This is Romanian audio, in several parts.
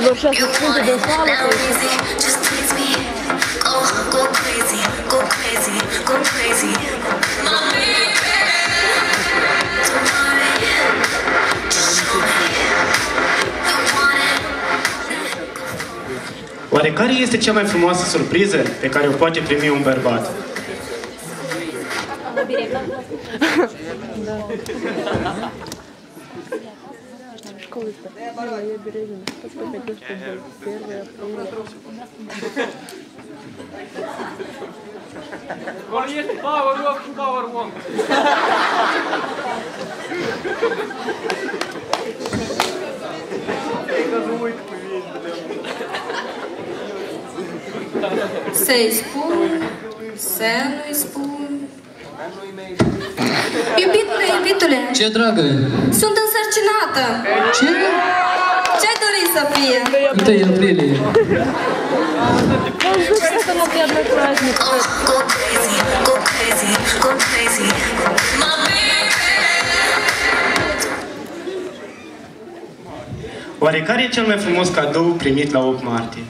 doar 6 puncte de sală. Go crazy, go crazy, go crazy. Oare care este cea mai frumoasă surpriză pe care o poate primi un bărbat? Să-i spun, să nu-i spun. Iubitule! Ce, dragă? Sunt însărcinată! Ce? Ce-ai dori să fie? 1 aprilie. Go crazy, go crazy, go crazy. Oare care e cel mai frumos cadou primit la 8 martie?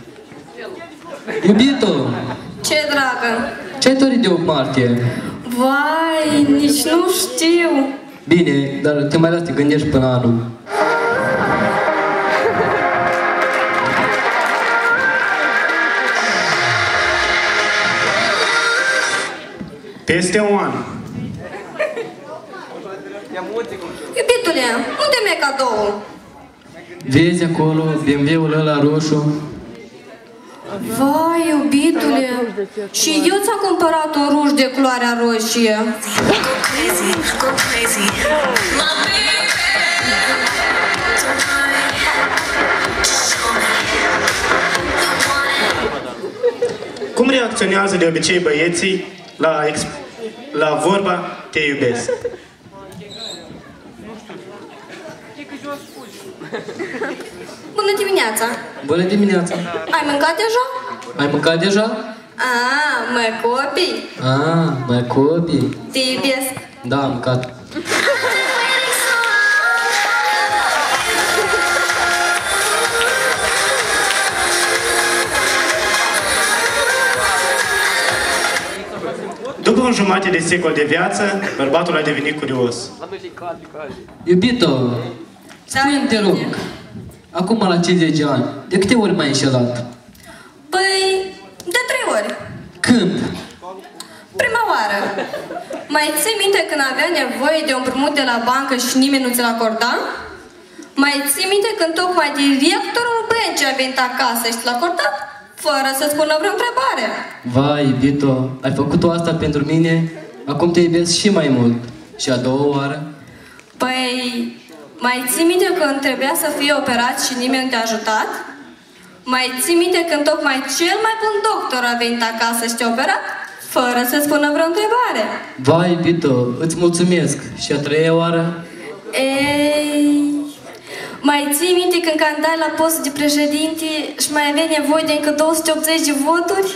Iubito! Ce, dragă? Ce-ai dorit de 8 martie? Vai, nici nu știu. Bine, dar te mai las să te gândești până anul. Peste un an. Iubitule, unde mi-e cadou? Vezi acolo, BMW-ul ăla roșu? Vai, iubitule, și eu ți-am cumpărat un ruj de culoarea roșie. Go crazy, go crazy. Cum reacționează de obicei băieții la vorba te iubesc? Bună dimineața! Bună dimineața! Ai mâncat deja? Ai mâncat deja? Mă copii? Mă copii? Te iubesc. Da, am mâncat. După un jumătate de secol de viață, bărbatul a devenit curios. Iubito, spune-mi, te rog, acum la 50 ani, de câte ori m-ai înșelat? Păi, de 3 ori. Când? Prima oară. Mai ții minte când avea nevoie de un împrumut de la bancă și nimeni nu ți-l acorda? Mai ții minte când tocmai directorul băncii a venit acasă și ți-l acordat? Fără să spună vreo întrebare. Vai, Vito, ai făcut-o asta pentru mine? Acum te iubesc și mai mult. Și a doua oară? Păi, mai ții minte când trebuia să fii operat și nimeni nu te-a ajutat? Mai ții minte când tocmai cel mai bun doctor a venit acasă și te-a operat? Fără să spună vreo întrebare. Vai, Vito, îți mulțumesc. Și a treia oară? Ei... Mai ții minte când candidai la postul de președinte și mai aveai nevoie de încă 280 de voturi?